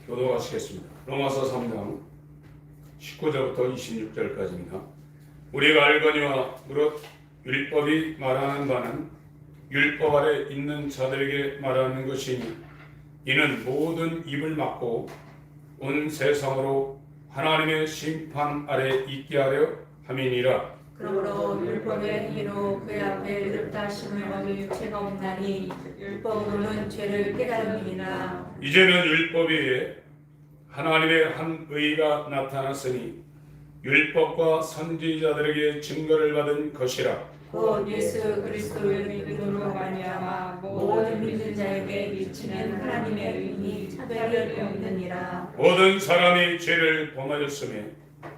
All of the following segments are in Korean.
교도하시겠습니다. 로마서 3장 19절부터 26절까지입니다. 우리가 알거니와 무릇 율법이 말하는 바는 율법 아래 있는 자들에게 말하는 것이니 이는 모든 입을 막고 온 세상으로 하나님의 심판 아래 있게 하려 함이니라. 그러므로 율법의 행위로 그의 앞에 의롭다 하심을 얻을 육체가 없나니 율법으로는 죄를 깨달음이니라. 이제는 율법 외에 하나님의 한 의가 나타났으니 율법과 선지자들에게 증거를 받은 것이라. 곧 예수 그리스도를 믿음으로 말미암아 모든 믿는 자에게 미치는 하나님의 의니 차별이 없느니라. 모든 사람이 죄를 범하였으며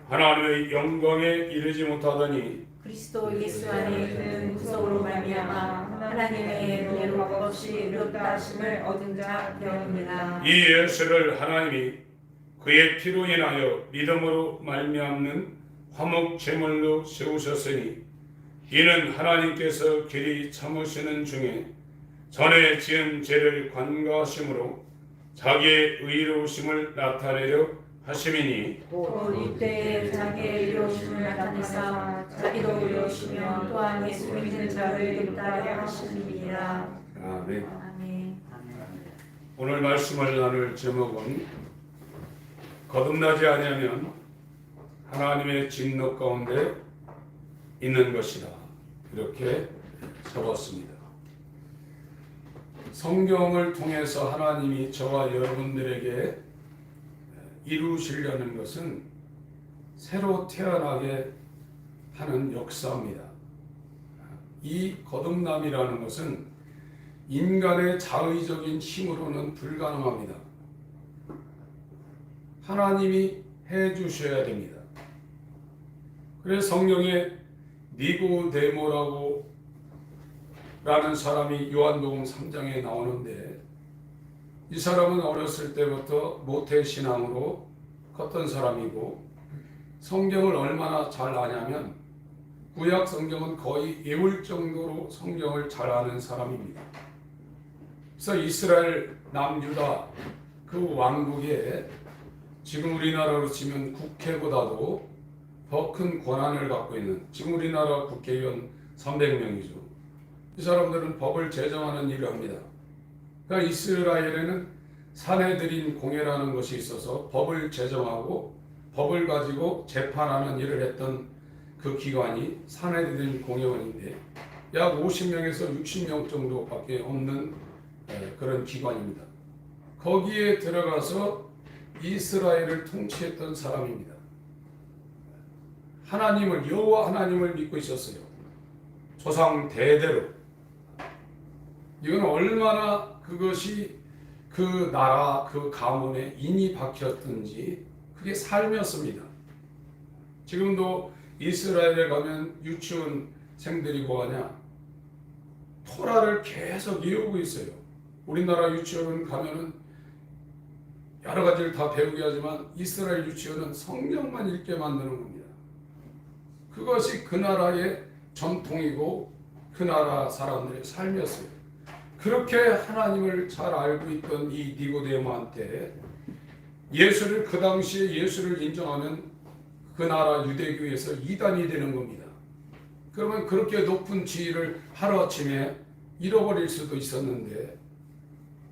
하나님의 영광에 이르지 못하더니 그리스도 예수 안에 있는 구속으로 말미암아 하나님의 은혜로 없이 의롭다 하심을 얻은 자 되었느니라. 이 예수를 하나님이 그의 피로 인하여 믿음으로 말미암는 화목 제물로 세우셨으니 이는 하나님께서 길이 참으시는 중에 전에 지은 죄를 관과하심으로 자기의 의로우심을 나타내려 하심이니 곧 이때에 자기의 의로우심을 나타내사 자기도 의로우시며 또한 예수 믿는 자를 따라 하시니라. 아멘. 아멘. 오늘 말씀을 나눌 제목은 거듭나지 아니하면 하나님의 진노 가운데 있는 것이다, 이렇게 적었습니다. 성경을 통해서 하나님이 저와 여러분들에게 이루시려는 것은 새로 태어나게 하는 역사입니다. 이 거듭남이라는 것은 인간의 자의적인 힘으로는 불가능합니다. 하나님이 해 주셔야 됩니다. 그래서 성경에 니고데모라고 라는 사람이 요한복음 3장에 나오는데, 이 사람은 어렸을 때부터 모태신앙으로 컸던 사람이고 성경을 얼마나 잘 아냐면 구약 성경은 거의 외울 정도로 성경을 잘 아는 사람입니다. 그래서 이스라엘 남유다 그 왕국에 지금 우리나라로 치면 국회보다도 더 큰 권한을 갖고 있는, 지금 우리나라 국회의원 300명이죠. 이 사람들은 법을 제정하는 일을 합니다. 그러니까 이스라엘에는 산헤드린 공회라는 것이 있어서 법을 제정하고 법을 가지고 재판하는 일을 했던 그 기관이 산헤드린 공회원인데 약 50명에서 60명 정도밖에 없는 그런 기관입니다. 거기에 들어가서 이스라엘을 통치했던 사람입니다. 하나님을, 여호와 하나님을 믿고 있었어요. 조상 대대로. 이건 얼마나 그것이 그 나라, 그 가문에 인이 박혔든지 그게 삶이었습니다. 지금도 이스라엘에 가면 유치원생들이 뭐하냐? 토라를 계속 외우고 있어요. 우리나라 유치원 가면은 여러 가지를 다 배우게 하지만 이스라엘 유치원은 성경만 읽게 만드는 겁니다. 그것이 그 나라의 전통이고 그 나라 사람들의 삶이었어요. 그렇게 하나님을 잘 알고 있던 이 니고데모한테 예수를, 그 당시에 예수를 인정하면 그 나라 유대교에서 이단이 되는 겁니다. 그러면 그렇게 높은 지위를 하루아침에 잃어버릴 수도 있었는데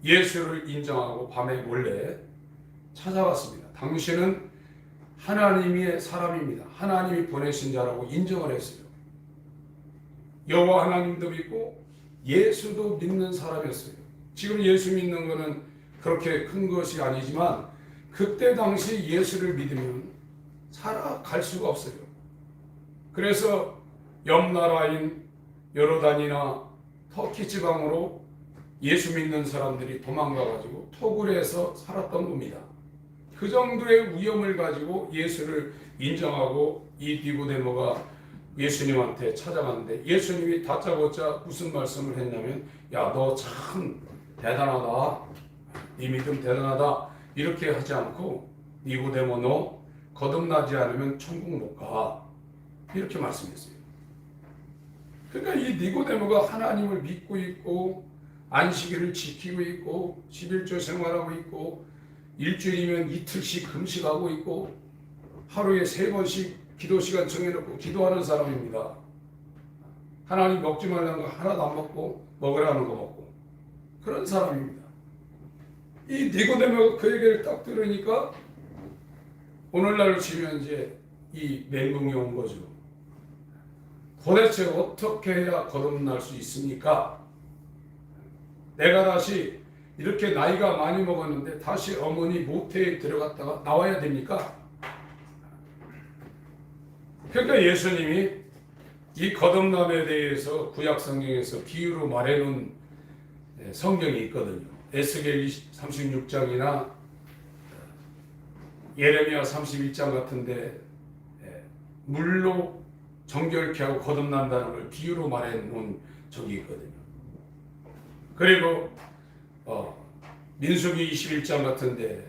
예수를 인정하고 밤에 몰래 찾아왔습니다. 당신은 하나님의 사람입니다. 하나님이 보내신 자라고 인정을 했어요. 여호와 하나님도 믿고 예수도 믿는 사람이었어요. 지금 예수 믿는 것은 그렇게 큰 것이 아니지만 그때 당시 예수를 믿으면 살아갈 수가 없어요. 그래서 옆나라인 요르단이나 터키 지방으로 예수 믿는 사람들이 도망가가지고 토굴에서 살았던 겁니다. 그 정도의 위험을 가지고 예수를 인정하고 이 니고데모가 예수님한테 찾아갔는데 예수님이 다짜고짜 무슨 말씀을 했냐면, 야, 너 참 대단하다, 네 믿음 대단하다, 이렇게 하지 않고 니고데모, 너 거듭나지 않으면 천국 못 가, 이렇게 말씀했어요. 그러니까 이 니고데모가 하나님을 믿고 있고 안식일을 지키고 있고 11조 생활하고 있고 일주일이면 이틀씩 금식하고 있고 하루에 3번씩 기도 시간 정해놓고 기도하는 사람입니다. 하나님 먹지 말라는 거 하나도 안 먹고 먹으라는 거 먹고 그런 사람입니다. 이 니고데모가 그 얘기를 딱 들으니까 오늘날로 치면 이제 이 멘붕이 온 거죠. 도대체 어떻게 해야 거듭날 수 있습니까? 내가 다시 이렇게 나이가 많이 먹었는데 다시 어머니 모태에 들어갔다가 나와야 됩니까? 그러니까 예수님이 이 거듭남에 대해서 구약 성경에서 비유로 말해놓은 성경이 있거든요. 에스겔 36장이나 예레미야 31장 같은데 물로 정결케 하고 거듭난다는 걸 비유로 말해놓은 적이 있거든요. 그리고 민수기 21장 같은데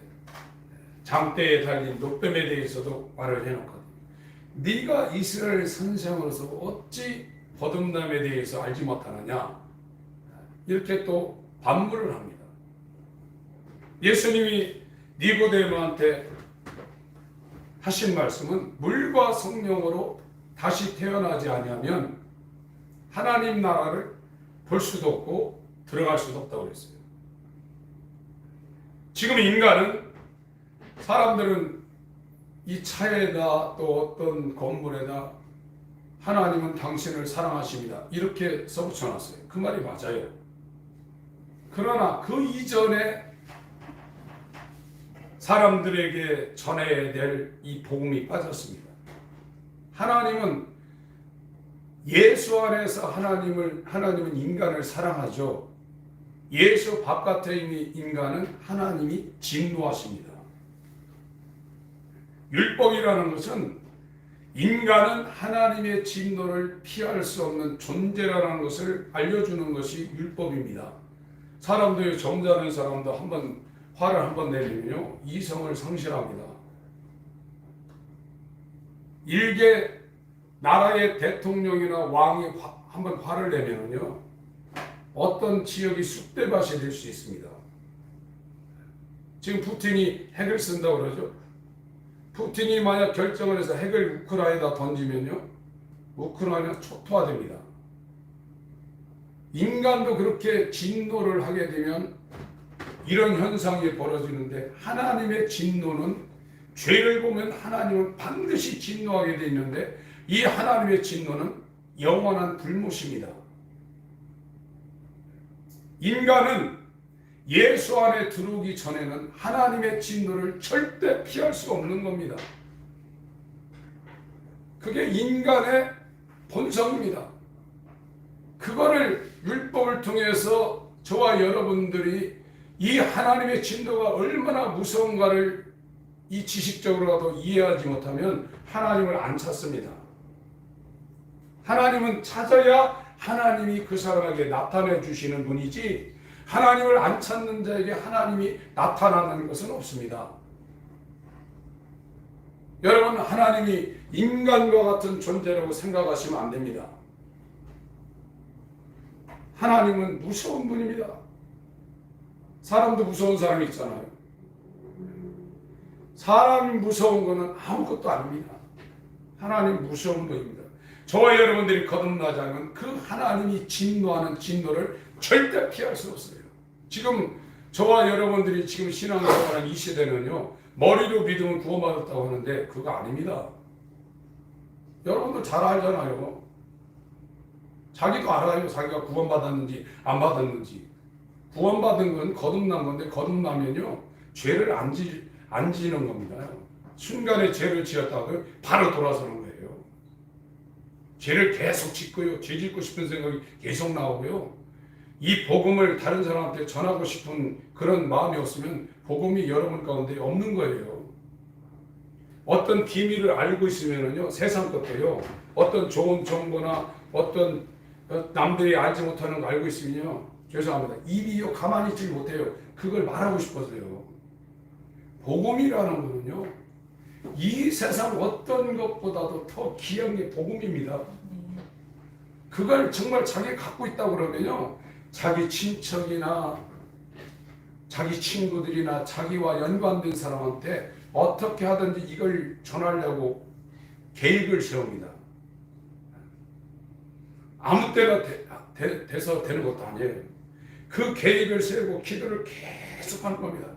장대에 달린 노뱀에 대해서도 말을 해놓거든요. 네가 이스라엘 선생으로서 어찌 거듭남에 대해서 알지 못하느냐 이렇게 또 반문을 합니다. 예수님이 니고데모한테 하신 말씀은 물과 성령으로 다시 태어나지 아니하면 하나님 나라를 볼 수도 없고 들어갈 수도 없다고 그랬어요. 지금 인간은 사람들은 이 차에다 또 어떤 건물에다 하나님은 당신을 사랑하십니다 이렇게 써붙여놨어요. 그 말이 맞아요. 그러나 그 이전에 사람들에게 전해야 될 이 복음이 빠졌습니다. 하나님은 예수 안에서 하나님은 인간을 사랑하죠. 예수 바깥에 있는 인간은 하나님이 진노하십니다. 율법이라는 것은 인간은 하나님의 진노를 피할 수 없는 존재라는 것을 알려주는 것이 율법입니다. 사람들이 점잖은 사람도 화를 한번 내리면요 이성을 상실합니다. 일개 나라의 대통령이나 왕이 한번 화를 내면요 어떤 지역이 쑥대밭이 될 수 있습니다. 지금 푸틴이 핵을 쓴다고 그러죠. 푸틴이 만약 결정을 해서 핵을 우크라이나에다 던지면요 우크라이나 초토화됩니다. 인간도 그렇게 진노를 하게 되면 이런 현상이 벌어지는데 하나님의 진노는 죄를 보면 하나님은 반드시 진노하게 되어 있는데 이 하나님의 진노는 영원한 불못입니다. 인간은 예수 안에 들어오기 전에는 하나님의 진노를 절대 피할 수 없는 겁니다. 그게 인간의 본성입니다. 그거를 율법을 통해서 저와 여러분들이 이 하나님의 진노가 얼마나 무서운가를 이 지식적으로라도 이해하지 못하면 하나님을 안 찾습니다. 하나님은 찾아야 하나님이 그 사람에게 나타내 주시는 분이지 하나님을 안 찾는 자에게 하나님이 나타나는 것은 없습니다. 여러분 하나님이 인간과 같은 존재라고 생각하시면 안 됩니다. 하나님은 무서운 분입니다. 사람도 무서운 사람이 있잖아요. 사람이 무서운 것은 아무것도 아닙니다. 하나님 무서운 분입니다. 저와 여러분들이 거듭나지 않으면 그 하나님이 진노하는 진노를 절대 피할 수 없어요. 지금 저와 여러분들이 지금 신앙생활하는 이 시대는요 머리로 믿으면 구원받았다고 하는데 그거 아닙니다. 여러분들 잘 알잖아요. 자기도 알아요. 자기가 구원받았는지 안 받았는지. 구원받은 건 거듭난 건데 거듭나면요 죄를 안 지는 겁니다. 순간에 죄를 지었다고 바로 돌아서는 거예요. 죄를 계속 짓고요. 죄 짓고 싶은 생각이 계속 나오고요. 이 복음을 다른 사람한테 전하고 싶은 그런 마음이 없으면 복음이 여러분 가운데 없는 거예요. 어떤 비밀을 알고 있으면요 세상 것도요 어떤 좋은 정보나 어떤 남들이 알지 못하는 거 알고 있으면요 죄송합니다. 입이요 가만히 있지 못해요. 그걸 말하고 싶어서요. 복음이라는 거는요 이 세상 어떤 것보다도 더 귀한 게 복음입니다. 그걸 정말 자기가 갖고 있다고 그러면요 자기 친척이나 자기 친구들이나 자기와 연관된 사람한테 어떻게 하든지 이걸 전하려고 계획을 세웁니다. 아무 때나 돼서 되는 것도 아니에요. 그 계획을 세우고 기도를 계속 하는 겁니다.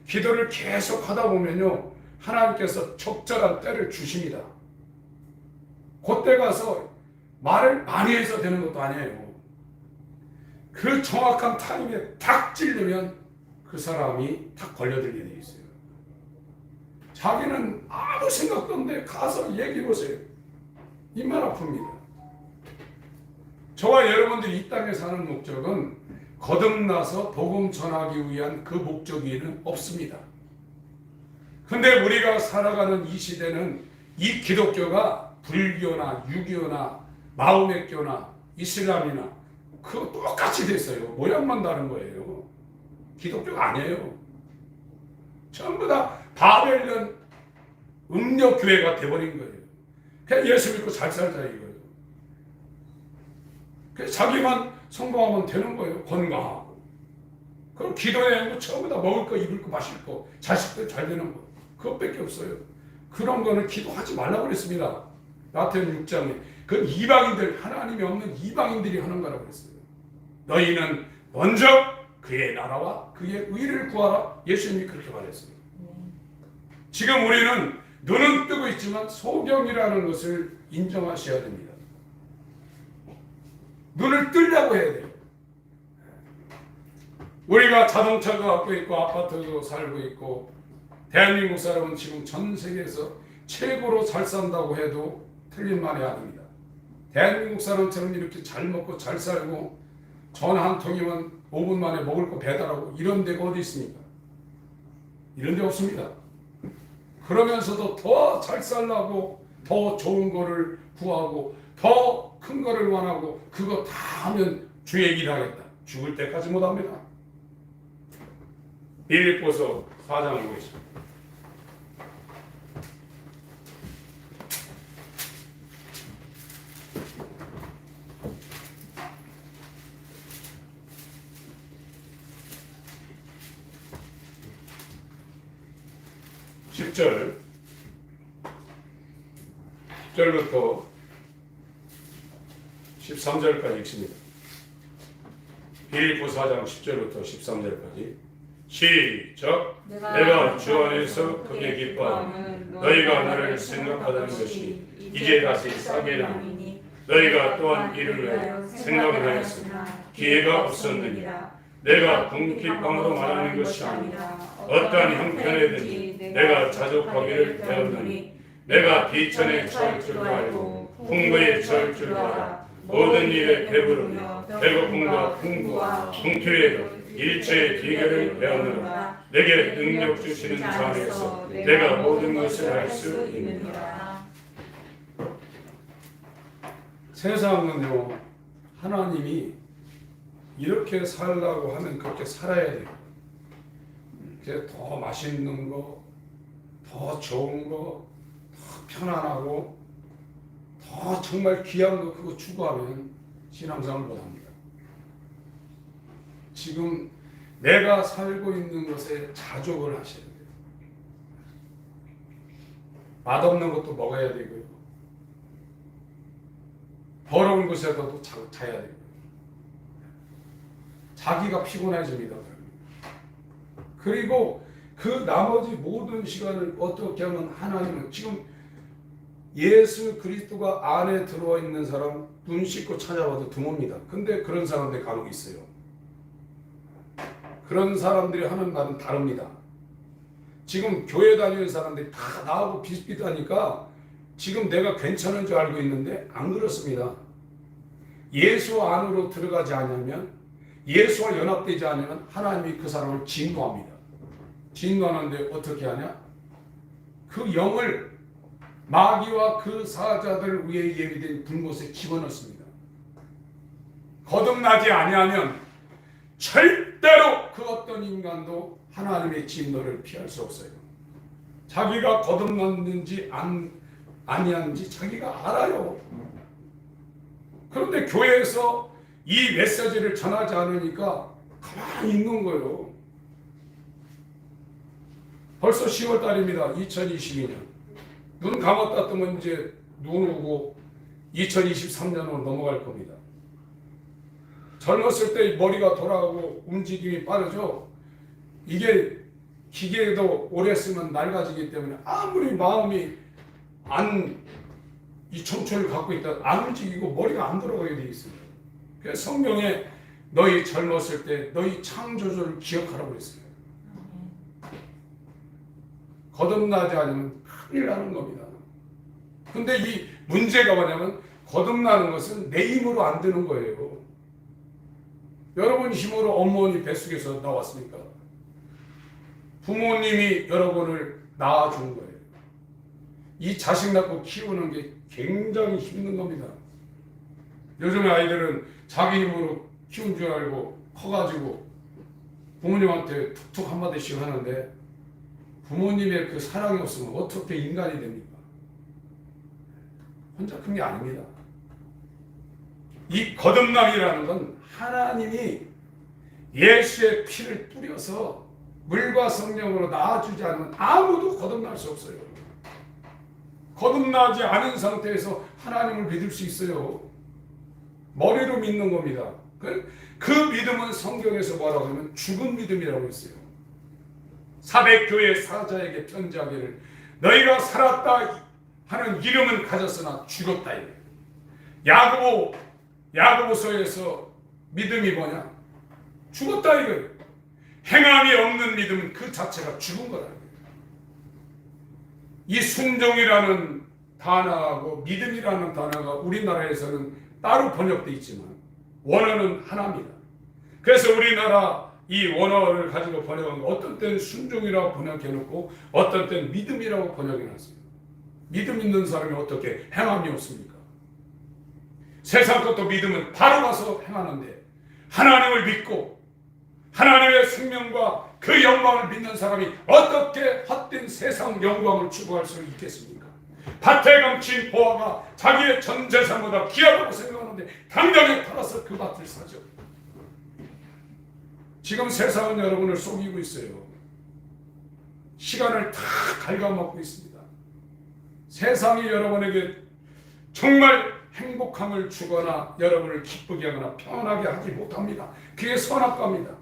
기도를 계속 하다 보면요, 하나님께서 적절한 때를 주십니다. 그때 가서 말을 많이 해서 되는 것도 아니에요. 그 정확한 타임에 탁 찌르면 그 사람이 탁 걸려들게 돼 있어요. 자기는 아무 생각도 없는데 가서 얘기해 보세요. 입만 아픕니다. 저와 여러분들이 이 땅에 사는 목적은 거듭나서 복음 전하기 위한 그 목적 위에는 없습니다. 근데 우리가 살아가는 이 시대는 이 기독교가 불교나 유교나 마호메교나 이슬람이나 그거 똑같이 됐어요. 모양만 다른 거예요. 기독교가 아니에요. 전부 다 바벨론 음력교회가 돼버린 거예요. 그냥 예수 믿고 잘 살자 이거예요. 그래서 자기만 성공하면 되는 거예요. 건강하고. 그럼 기도해야 전부 다 먹을 거, 입을 거, 마실 거, 자식들 잘 되는 거. 그것밖에 없어요. 그런 거는 기도하지 말라고 그랬습니다. 마태복음 6장에. 그건 이방인들, 하나님이 없는 이방인들이 하는 거라고 그랬어요. 너희는 먼저 그의 나라와 그의 의를 구하라. 예수님이 그렇게 말했어요. 지금 우리는 눈은 뜨고 있지만 소경이라는 것을 인정하셔야 됩니다. 눈을 뜨려고 해야 돼요. 우리가 자동차도 갖고 있고 아파트도 살고 있고 대한민국 사람은 지금 전 세계에서 최고로 잘 산다고 해도 틀린 말이 아닙니다. 대한민국 사람처럼 이렇게 잘 먹고 잘 살고 전화 한 통이면 5분 만에 먹을 거 배달하고 이런 데가 어디 있습니까? 이런 데 없습니다. 그러면서도 더 잘 살라고 더 좋은 거를 구하고 더 큰 거를 원하고 그거 다 하면 주의 일 하겠다. 죽을 때까지 못합니다. 빌립보서 4장을 보겠습니다. (10절) 10절부터 13절까지 읽습니다. 빌립보 4장 10절부터 13절까지 시작. 내가 주 안에서 크게 기뻐하는 너희가 나를 생각하다는 것이 이제 다시 싸게 나니 너희가 또한 이를 위하여 생각을 하였으나 기회가 없었느니라. 내가 궁핍함으로 말하는 것이 아니라 어떠한 형편에든지 내가 자족하기를 배웠느니 내가 비천에 처할 줄도 알고 풍부에 처할 줄도 알아. 모든 일에 배부르며 배고픔과 풍부와 궁핍에도 일체의 비결을 배웠느라. 내게 능력 주시는 자 안에서 내가 모든 것을 할 수 있느니라. 세상은요, 하나님이 이렇게 살라고 하면 그렇게 살아야 돼요. 그래서 더 맛있는 거, 더 좋은 거, 더 편안하고 더 정말 귀한 거 그거 추구하면 신앙생활을 못합니다. 지금 내가 살고 있는 것에 자족을 하셔야 돼요. 맛없는 것도 먹어야 되고요. 더러운 곳에서도 자야 되고요. 자기가 피곤해집니다. 그리고 그 나머지 모든 시간을 어떻게 하면 하나님은 지금 예수 그리스도가 안에 들어와 있는 사람 눈 씻고 찾아봐도 드뭅니다. 근데 그런 사람들이 간혹 있어요. 그런 사람들이 하는 말은 다릅니다. 지금 교회 다니는 사람들이 다 나하고 비슷비슷하니까 지금 내가 괜찮은 줄 알고 있는데 안 그렇습니다. 예수 안으로 들어가지 않으면, 예수와 연합되지 않으면 하나님이 그 사람을 진노합니다. 진노하는데 어떻게 하냐? 그 영을 마귀와 그 사자들 위에 예비된 불못에 집어넣습니다. 거듭나지 아니하면 절대로 그 어떤 인간도 하나님의 진노를 피할 수 없어요. 자기가 거듭났는지 아니한지 자기가 알아요. 그런데 교회에서 이 메시지를 전하지 않으니까 가만히 있는 거예요. 벌써 10월 달입니다. 2022년. 눈 감았다 뜨면 이제 눈 오고 2023년으로 넘어갈 겁니다. 젊었을 때 머리가 돌아가고 움직임이 빠르죠. 이게 기계도 오래 쓰면 낡아지기 때문에 아무리 마음이 이 청춘을 갖고 있다 안 움직이고 머리가 안 돌아가게 되어 있습니다. 그래서 성경에 너희 젊었을 때 너희 창조주를 기억하라고 했어요. 거듭나지 않으면 큰일 나는 겁니다. 근데 이 문제가 뭐냐면 거듭나는 것은 내 힘으로 안 되는 거예요. 여러분 힘으로 어머니 뱃속에서 나왔습니까? 부모님이 여러분을 낳아준 거예요. 이 자식 낳고 키우는 게 굉장히 힘든 겁니다. 요즘에 아이들은 자기 힘으로 키운 줄 알고 커가지고 부모님한테 툭툭 한마디씩 하는데 부모님의 그 사랑이 없으면 어떻게 인간이 됩니까? 혼자 큰 게 아닙니다. 이 거듭남이라는 건 하나님이 예수의 피를 뿌려서 물과 성령으로 낳아주지 않으면 아무도 거듭날 수 없어요. 거듭나지 않은 상태에서 하나님을 믿을 수 있어요. 머리로 믿는 겁니다. 그 믿음은 성경에서 뭐라고 하면 죽은 믿음이라고 했어요. 사백교회 사자에게 편지하기를 너희가 살았다 하는 이름은 가졌으나 죽었다. 야고보서에서 믿음이 뭐냐? 죽었다 이거예요. 행함이 없는 믿음은 그 자체가 죽은 거다. 이 순종이라는 단어하고 믿음이라는 단어가 우리나라에서는 따로 번역되어 있지만 원어는 하나입니다. 그래서 우리나라 이 원어를 가지고 번역한 거 어떤 때는 순종이라고 번역해놓고 어떤 때는 믿음이라고 번역해놨어요. 믿음 있는 사람이 어떻게 행함이 없습니까? 세상 것도 믿음은 바로 가서 행하는데 하나님을 믿고 하나님의 생명과 그 영광을 믿는 사람이 어떻게 헛된 세상 영광을 추구할 수 있겠습니까? 밭에 감친 보화가 자기의 전 재산보다 귀하다고 생각하는데 당장에 팔아서 그 밭을 사죠. 지금 세상은 여러분을 속이고 있어요. 시간을 다 갉아먹고 있습니다. 세상이 여러분에게 정말 행복함을 주거나 여러분을 기쁘게 하거나 편하게 하지 못합니다. 그게 선악과입니다.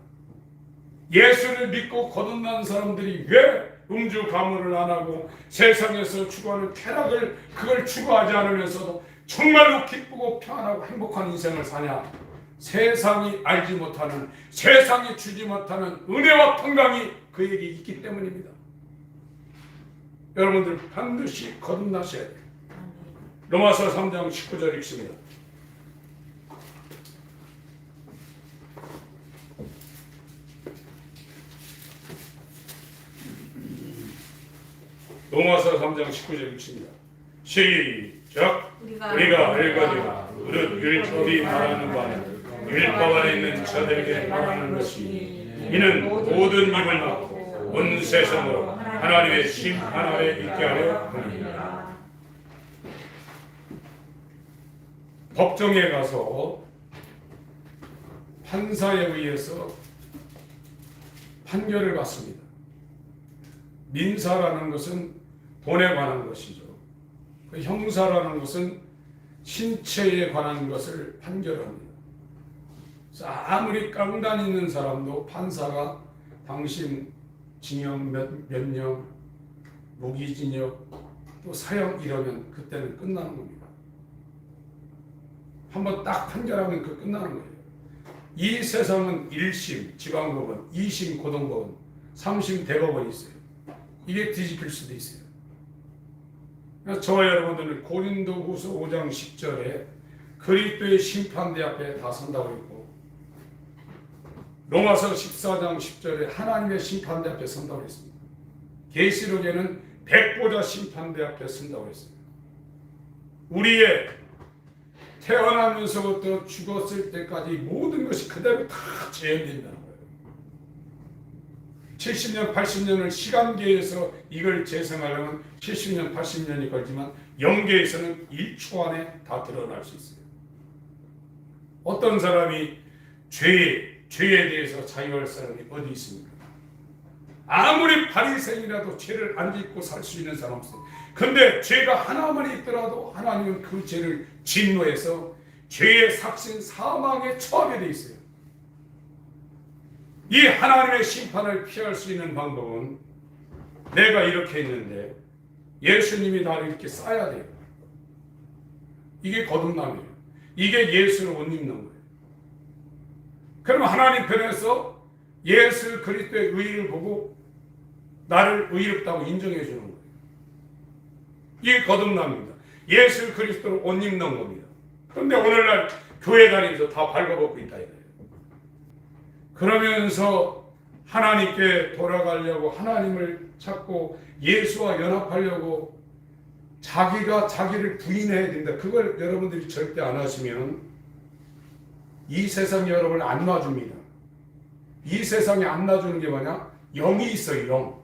예수를 믿고 거듭난 사람들이 왜 음주 가물을 안 하고 세상에서 추구하는 쾌락을 그걸 추구하지 않으면서도 정말로 기쁘고 편하고 행복한 인생을 사냐? 세상이 알지 못하는, 세상이 주지 못하는 은혜와 평강이 그에게 있기 때문입니다. 여러분들 반드시 거듭나셔야 돼요. 로마서 3장 19절 읽습니다. 로마서 3장 19절 읽습니다. 시작. 우리가 알거니와 무릇 율법이 말하는 바는 율법 안에 있는 저들에게 말하는 것이니 이는 모든 입을 막고 온 세상으로 하나님의 심판 아래 있게 하려 합니다. 법정에 가서 판사에 의해서 판결을 받습니다. 민사라는 것은 돈에 관한 것이죠. 형사라는 것은 신체에 관한 것을 판결합니다. 아무리 깡단 있는 사람도 판사가 당신 징역 몇 년, 무기징역, 또 사형 이러면 그때는 끝나는 겁니다. 한번 딱 판결하면 그 끝나는 거예요. 이 세상은 1심 지방법원, 2심 고등법원, 3심 대법원이 있어요. 이게 뒤집힐 수도 있어요. 저와 여러분들은 고린도후서 5장 10절에 그리스도의 심판대 앞에 다 선다고 했고 로마서 14장 10절에 하나님의 심판대 앞에 선다고 했습니다. 계시록에는 백보자 심판대 앞에 선다고 했습니다. 우리의 태어나면서부터 죽었을 때까지 모든 것이 그대로 다 재현된다는 거예요. 70년, 80년을 시간계에서 이걸 재생하려면 70년, 80년이 걸리지만 영계에서는 1초 안에 다 드러날 수 있어요. 어떤 사람이 죄에 대해서 자유할 사람이 어디 있습니까? 아무리 바리새인이라도 죄를 안 짓고 살 수 있는 사람 없어요. 근데 죄가 하나만 있더라도 하나님은 그 죄를 진노해서 죄의 삭신 사망에 처하게 돼 있어요. 이 하나님의 심판을 피할 수 있는 방법은 내가 이렇게 있는데 예수님이 나를 이렇게 쌓아야 돼요. 이게 거듭남이에요. 이게 예수를 못 입는 거예요. 그러면 하나님 편에서 예수 그리스도의 의를 보고 나를 의롭다고 인정해 주는 거예요. 이게 거듭남입니다. 예수 그리스도를 옷 입는 겁니다. 그런데 오늘날 교회 다니면서 다 발가벗고 있다 이거예요. 그러면서 하나님께 돌아가려고 하나님을 찾고 예수와 연합하려고 자기가 자기를 부인해야 된다. 그걸 여러분들이 절대 안 하시면 이 세상이 여러분을 안 놔줍니다. 이 세상에 안 놔주는 게 뭐냐? 영이 있어요. 영.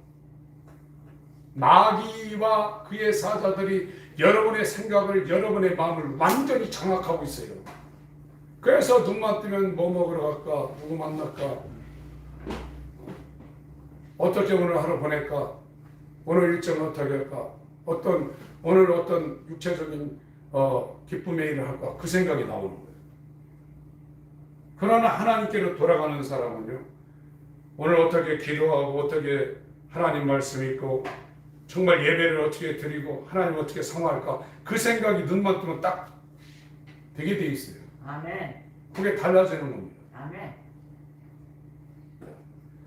마귀와 그의 사자들이 여러분의 생각을, 여러분의 마음을 완전히 장악하고 있어요. 그래서 눈만 뜨면 뭐 먹으러 갈까? 누구 만날까? 어떻게 오늘 하루 보낼까? 오늘 일정은 어떻게 할까? 오늘 어떤 육체적인 기쁨의 일을 할까? 그 생각이 나오는 거예요. 그러나 하나님께로 돌아가는 사람은요, 오늘 어떻게 기도하고 어떻게 하나님 말씀 읽고 정말 예배를 어떻게 드리고 하나님 어떻게 상호할까? 그 생각이 눈만 뜨면 딱 되게 돼 있어요. 아멘. 그게 달라지는 겁니다. 아멘.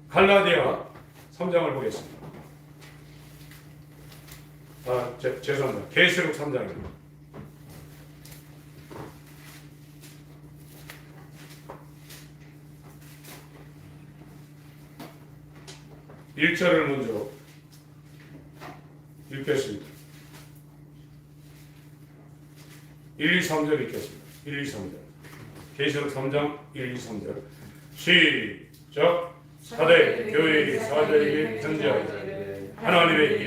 갈라디아 3장을 보겠습니다. 죄송합니다. 계시록 3장입니다. 1절을 먼저 읽겠습니다. 1, 2, 3절 읽겠습니다. 1, 2, 3절. 계시록 3장 1, 2, 3절. 시작. 사대 교회의 사절에게 전제하여 하나님의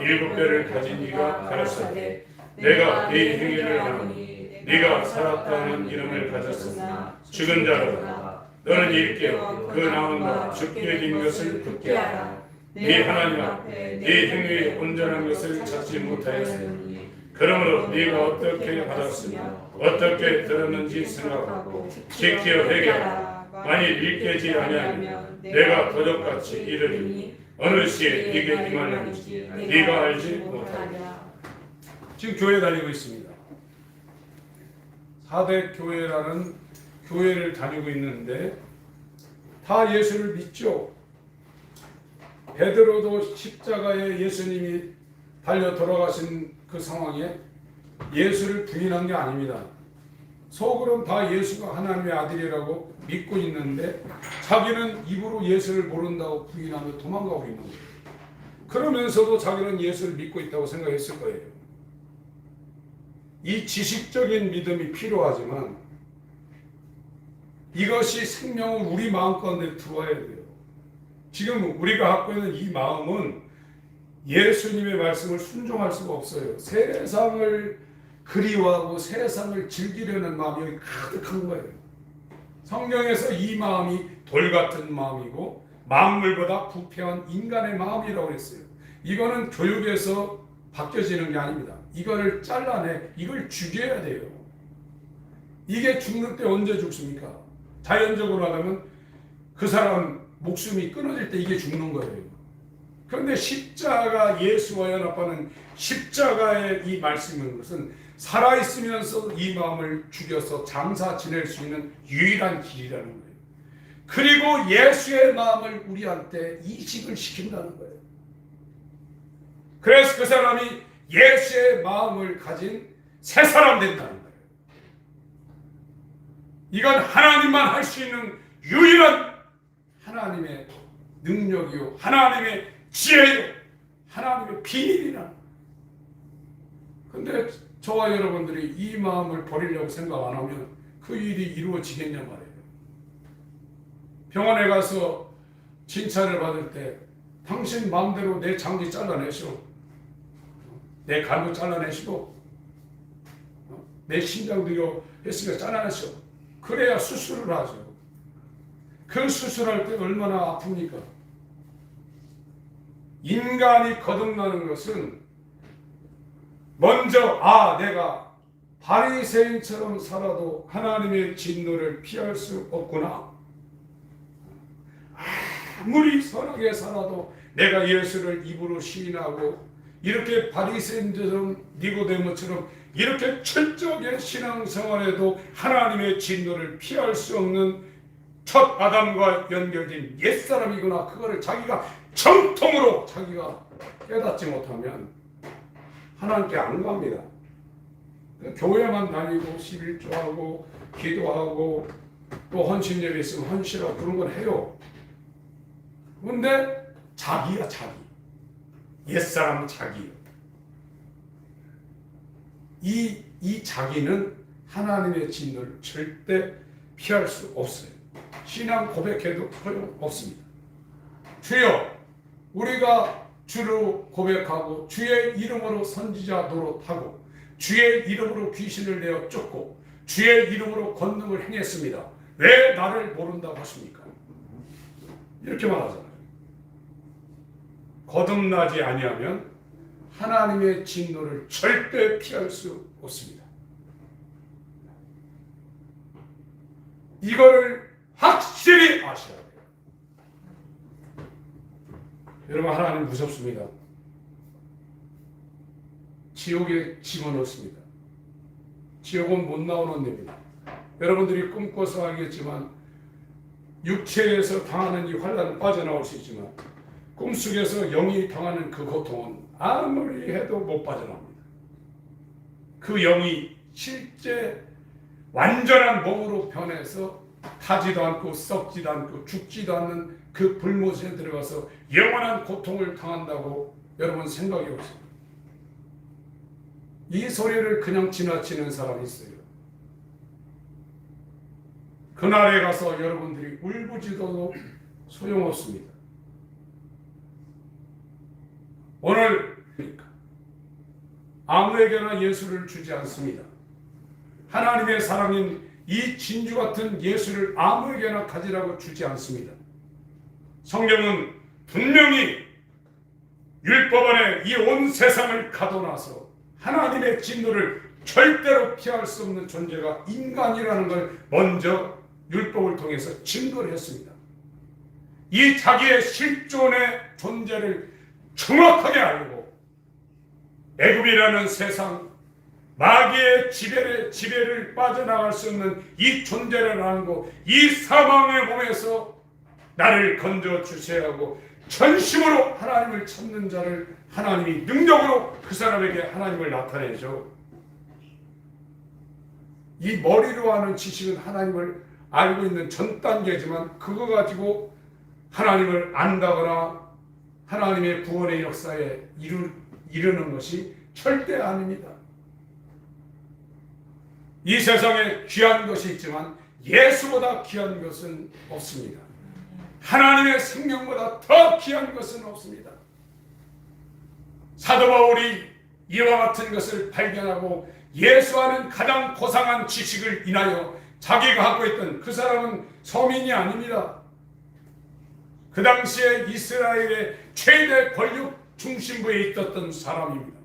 일곱 배를 가진 이가 가라사대 내가 네 행위를 하노니 네가 살았다는 이름을 가졌으나 죽은 자로다. 너는 일깨어 그 나온다 죽게 된 것을 굳게 하라. 네 하나님 앞에 네 행위의 온전한 것을 찾지 못하였으니 그러므로 네가 어떻게 받았으며 어떻게 들었는지 생각하고 지켜 회개하라. 만일 일깨지 아니하면 내가 도적같이 이르리니 어느 시에 네게 임하는지 네가 알지 못하리라. 지금 교회 다니고 있습니다. 4대 교회라는 교회를 다니고 있는데 다 예수를 믿죠. 베드로도 십자가에 예수님이 달려 돌아가신 그 상황에 예수를 부인한 게 아닙니다. 속으로는 다 예수가 하나님의 아들이라고 믿고 있는데 자기는 입으로 예수를 모른다고 부인하며 도망가고 있는 거예요. 그러면서도 자기는 예수를 믿고 있다고 생각했을 거예요. 이 지식적인 믿음이 필요하지만 이것이 생명은 우리 마음 가운데 들어와야 돼요. 지금 우리가 갖고 있는 이 마음은 예수님의 말씀을 순종할 수가 없어요. 세상을 그리워하고 세상을 즐기려는 마음이 여기 가득한 거예요. 성경에서 이 마음이 돌 같은 마음이고 만물보다 부패한 인간의 마음이라고 했어요. 이거는 교육에서 바뀌어지는 게 아닙니다. 이거를 잘라내, 이걸 죽여야 돼요. 이게 죽는 때 언제 죽습니까? 자연적으로 하면 그 사람 목숨이 끊어질 때 이게 죽는 거예요. 그런데 십자가, 예수와 연합하는 십자가의 이 말씀인 것은 살아있으면서 이 마음을 죽여서 장사 지낼 수 있는 유일한 길이라는 거예요. 그리고 예수의 마음을 우리한테 이식을 시킨다는 거예요. 그래서 그 사람이 예수의 마음을 가진 새 사람 된다는 거예요. 이건 하나님만 할 수 있는 유일한 하나님의 능력이요, 하나님의 지혜요, 하나님의 비밀이라. 근데 저와 여러분들이 이 마음을 버리려고 생각 안 하면 그 일이 이루어지겠냐 말이에요. 병원에 가서 진찰을 받을 때 당신 마음대로 내 장기 잘라내시오, 내 간도 잘라내시고 내 심장도 했으니까 잘라내시오. 그래야 수술을 하죠. 그 수술할 때 얼마나 아픕니까? 인간이 거듭나는 것은 먼저 내가 바리새인처럼 살아도 하나님의 진노를 피할 수 없구나. 아무리 선하게 살아도 내가 예수를 입으로 시인하고 이렇게 바리새인처럼 니고데모처럼 이렇게 철저하게 신앙생활에도 하나님의 진노를 피할 수 없는 첫 아담과 연결된 옛사람이구나. 그거를 자기가 정통으로 자기가 깨닫지 못하면 하나님께 안 갑니다. 교회만 다니고 11조하고 기도하고 또 헌신예배 있으면 헌신하고 그런 건 해요. 그런데 자기야 자기. 옛사람은 자기요. 이 자기는 하나님의 진노를 절대 피할 수 없어요. 신앙 고백해도 소용없습니다. 주여, 우리가 주를 고백하고 주의 이름으로 선지자 노릇하고 주의 이름으로 귀신을 내어 쫓고 주의 이름으로 권능을 행했습니다. 왜 나를 모른다고 하십니까? 이렇게 말하잖아요. 거듭나지 아니하면 하나님의 진노를 절대 피할 수 없습니다. 이거를 확실히 아셔야 돼요. 여러분, 하나님 무섭습니다. 지옥에 집어넣습니다. 지옥은 못 나오는 데입니다. 여러분들이 꿈꿔서 알겠지만 육체에서 당하는 이 환난은 빠져나올 수 있지만 꿈속에서 영이 당하는 그 고통은 아무리 해도 못 빠져나옵니다. 그 영이 실제 완전한 몸으로 변해서 타지도 않고 썩지도 않고 죽지도 않는 그 불못에 들어가서 영원한 고통을 당한다고 여러분 생각해 보세요. 이 소리를 그냥 지나치는 사람이 있어요. 그날에 가서 여러분들이 울부짖어도 소용없습니다. 오늘 아무에게나 예수를 주지 않습니다. 하나님의 사랑인 이 진주 같은 예수를 아무에게나 가지라고 주지 않습니다. 성경은 분명히 율법 안에 이 온 세상을 가둬놔서 하나님의 진노를 절대로 피할 수 없는 존재가 인간이라는 걸 먼저 율법을 통해서 증거를 했습니다. 이 자기의 실존의 존재를 정확하게 알고 애굽이라는 세상 마귀의 지배를 빠져나갈 수 없는 이 존재를 알고 이 사망의 몸에서 나를 건져 주셔야 하고 전심으로 하나님을 찾는 자를 하나님이 능력으로 그 사람에게 하나님을 나타내죠. 이 머리로 하는 지식은 하나님을 알고 있는 전 단계지만 그거 가지고 하나님을 안다거나 하나님의 구원의 역사에 이르는 것이 절대 아닙니다. 이 세상에 귀한 것이 있지만 예수보다 귀한 것은 없습니다. 하나님의 생명보다 더 귀한 것은 없습니다. 사도 바울이 이와 같은 것을 발견하고 예수와는 가장 고상한 지식을 인하여 자기가 갖고 있던 그 사람은 서민이 아닙니다. 그 당시에 이스라엘의 최대 권력 중심부에 있었던 사람입니다.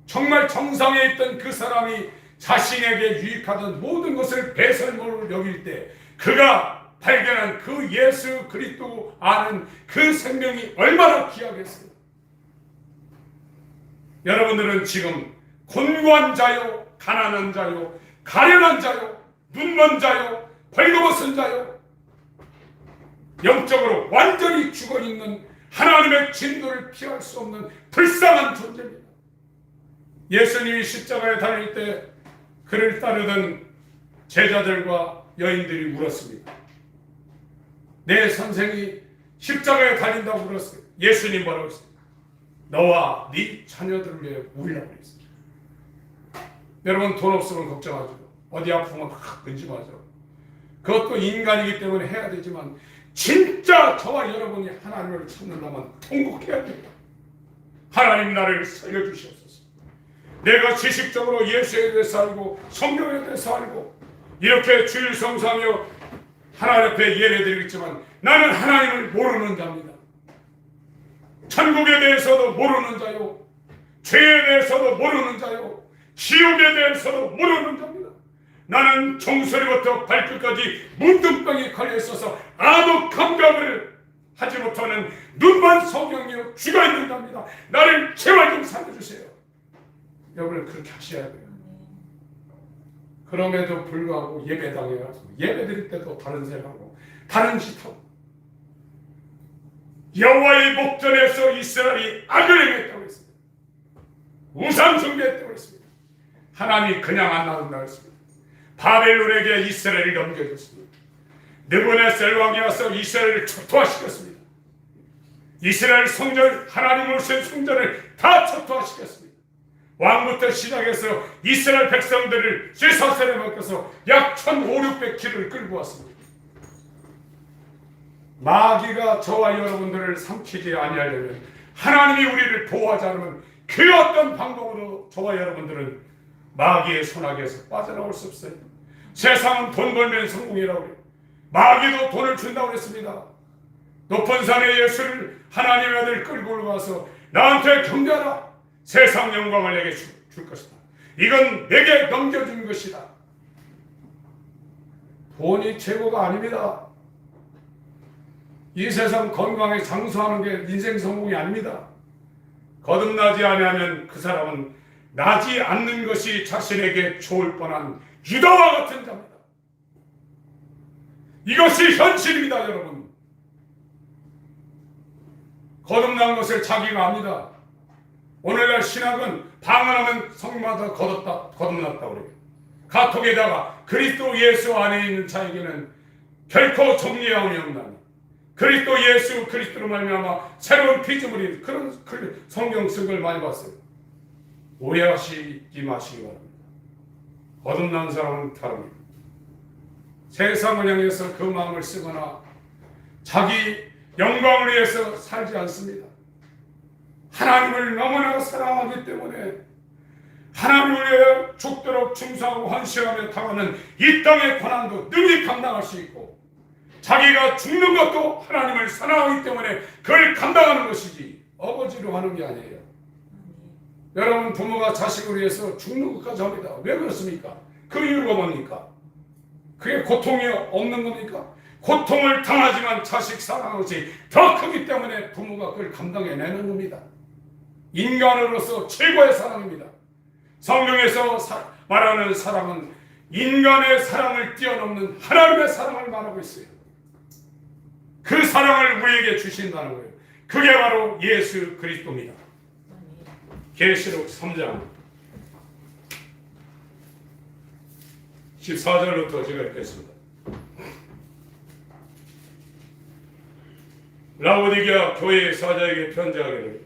정말 정상에 있던 그 사람이 자신에게 유익하던 모든 것을 배설물로 여길 때 그가 발견한 그 예수 그리스도 아는 그 생명이 얼마나 귀하겠어요. 여러분들은 지금 곤고한 자요, 가난한 자요, 가련한 자요, 눈먼 자요, 벌거벗은 자요, 영적으로 완전히 죽어있는 하나님의 진노를 피할 수 없는 불쌍한 존재입니다. 예수님이 십자가에 달릴 때 그를 따르던 제자들과 여인들이 울었습니다. 내 선생이 십자가에 달린다고 울었어요. 예수님 뭐라고 했어요? 너와 네 자녀들을 위해 울라고 했어요. 여러분, 돈 없으면 걱정하죠. 어디 아프면 막 근심하죠. 그것도 인간이기 때문에 해야 되지만 진짜 저와 여러분이 하나님을 찾는다면 통곡해야 됩니다. 하나님, 나를 살려주시옵소서. 내가 지식적으로 예수에 대해서 알고 성경에 대해서 알고 이렇게 주일 성수하며 하나님 앞에 예배드리겠지만 나는 하나님을 모르는 자입니다. 천국에 대해서도 모르는 자요, 죄에 대해서도 모르는 자요, 지옥에 대해서도 모르는 자입니다. 나는 종소리부터 발끝까지 문둥병에 걸려 있어서 아무 감각을 하지 못하는 눈만 성경이요 죽어 있는 자입니다. 나를 제발 좀 살려주세요. 여러분은 그렇게 하셔야 돼요. 그럼에도 불구하고 예배당에 가서 예배 드릴 때도 다른 생각하고 다른 짓하고, 여호와의 목전에서 이스라엘이 악을 행했다고 했습니다. 우상 숭배했다고 했습니다. 하나님이 그냥 안 놔둔다고 했습니다. 바벨론에게 이스라엘이 넘겨졌습니다. 느부갓네살 왕이 와서 이스라엘을 초토화시켰습니다. 이스라엘 성전, 하나님을 쓴 성전을 다 초토화시켰습니다. 왕부터 시작해서 이스라엘 백성들을 쇠사슬에 맡겨서 약 1,500~1,600km를 끌고 왔습니다. 마귀가 저와 여러분들을 삼키지 아니하려면, 하나님이 우리를 보호하지 않으면 그 어떤 방법으로 저와 여러분들은 마귀의 손아귀에서 빠져나올 수 없어요. 세상은 돈 벌면 성공이라고 해요. 마귀도 돈을 준다고 했습니다. 높은 산에 예수를, 하나님의 아들 끌고 올라와서 나한테 경배하라. 세상 영광을 내게 줄 것이다. 이건 내게 넘겨준 것이다. 돈이 최고가 아닙니다. 이 세상 건강에 장수하는 게 인생 성공이 아닙니다. 거듭나지 아니하면 그 사람은 나지 않는 것이 자신에게 좋을 뻔한 유다와 같은 자입니다. 이것이 현실입니다, 여러분. 거듭난 것을 자기가 압니다. 오늘날 신학은 방언하면 성마다 거듭났다고 그래요. 카톡에다가 그리스도 예수 안에 있는 자에게는 결코 정죄함이 없나니 그리스도 예수 그리스도로 말미암아 새로운 피조물이, 그런 성경 쓴 걸 많이 봤어요. 오해하시지 마시기 바랍니다. 거듭난 사람은 다릅니다. 세상을 향해서 그 마음을 쓰거나 자기 영광을 위해서 살지 않습니다. 하나님을 너무나 사랑하기 때문에 하나님을 위해 죽도록 충성하고 헌신하며 당하는 이 땅의 고난도 능히 감당할 수 있고, 자기가 죽는 것도 하나님을 사랑하기 때문에 그걸 감당하는 것이지 어거지로 하는 게 아니에요. 여러분, 부모가 자식을 위해서 죽는 것까지 합니다. 왜 그렇습니까? 그 이유가 뭡니까? 그게 고통이 없는 겁니까? 고통을 당하지만 자식 사랑하는 것이 더 크기 때문에 부모가 그걸 감당해내는 겁니다. 인간으로서 최고의 사랑입니다. 성경에서 말하는 사랑은 인간의 사랑을 뛰어넘는 하나님의 사랑을 말하고 있어요. 그 사랑을 우리에게 주신다는 거예요. 그게 바로 예수 그리스도입니다. 계시록 3장 14절부터 제가 읽겠습니다. 라오디게아 교회의 사자에게 편지하기를,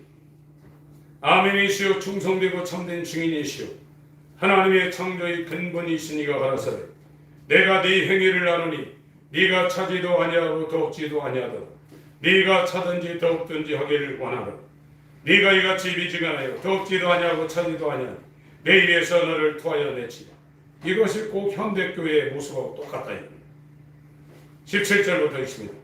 아멘이시오 충성되고 참된 증인이시오 하나님의 창조의 근본이시니가 가라사대, 내가 네 행위를 아노니 네가 차지도 아니하고 더욱지도 아니하다. 네가 차든지 더욱든지 하기를 원하라. 네가 이같이 미지근하여 더욱지도 아니하고 차지도 아니하니 내 입에서 너를 토하여 내치라. 이것이 꼭 현대교회의 모습하고 똑같다. 17절부터 있습니다.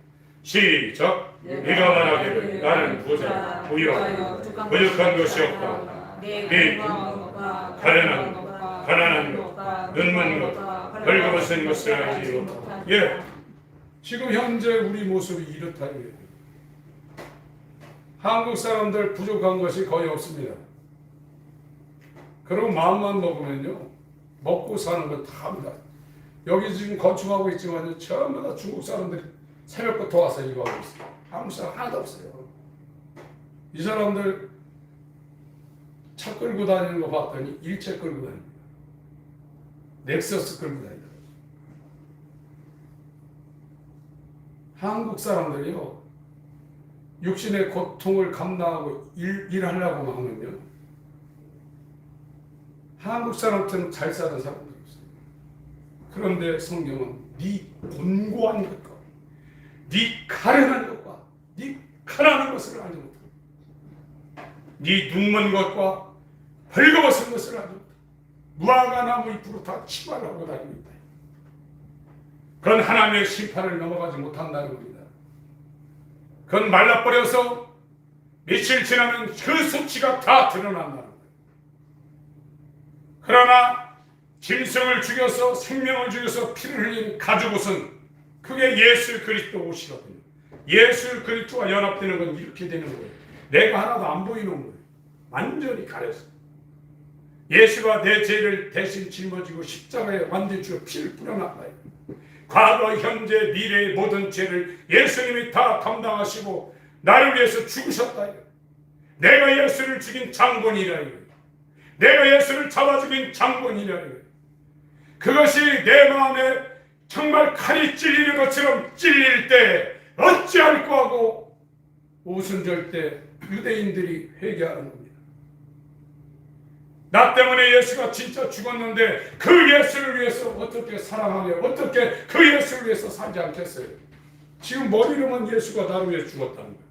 시작. 네가 말하기를 나는 부자, 부유하고 부족한 것이 없다. 네 가련한 것, 가난한 것, 눈먼 것, 벌거벗은 것을 알지 못하다. 예, 지금 현재 우리 모습이 이렇다. 한국 사람들 부족한 것이 거의 없습니다. 그리고 마음만 먹으면요, 먹고 사는 건 다 합니다. 여기 지금 건축하고 있지만 전부 다 중국 사람들이 새벽부터 와서 이거 하고 있어요. 한국 사람 하나도 없어요. 이 사람들 차 끌고 다니는 거 봤더니 일체 끌고 다닙니다. 넥서스 끌고 다니다. 한국 사람들이요, 육신의 고통을 감당하고 일하려고 하면요, 한국 사람처럼 잘 사는 사람들이 없어요. 그런데 성경은 네 곤고한 것과 네 가련한 것과 네 가난한 것을 알지 못하고 네 눈먼 것과 벌거벗은 것을 알지 못하고 무화과 나무 잎으로 다 치마를 하고 다닙니다. 그런 하나님의 심판을 넘어가지 못한다는 겁니다. 그건 말라버려서 며칠 지나면 그 수치가 다 드러난다는 거예요. 그러나 짐승을 죽여서 생명을 죽여서 피를 흘린 가죽옷은 그게 예수 그리스도 옷이거든요. 예수 그리스도와 연합되는 건 이렇게 되는 거예요. 내가 하나도 안 보이는 거예요. 완전히 가려서. 예수가 내 죄를 대신 짊어지고 십자가에 완전히 죽어 피를 뿌려놨다. 과거, 현재, 미래의 모든 죄를 예수님이 다 감당하시고 나를 위해서 죽으셨다. 내가 예수를 죽인 장본이라. 내가 예수를 잡아 죽인 장본이라. 그것이 내 마음에 정말 칼이 찔리는 것처럼 찔릴 때 어찌할꼬 하고 오순절 때 유대인들이 회개하는 겁니다. 나 때문에 예수가 진짜 죽었는데 그 예수를 위해서 어떻게 사랑하며 어떻게 그 예수를 위해서 살지 않겠어요? 지금 머리로만 예수가 나를 위해 죽었다는 거예요.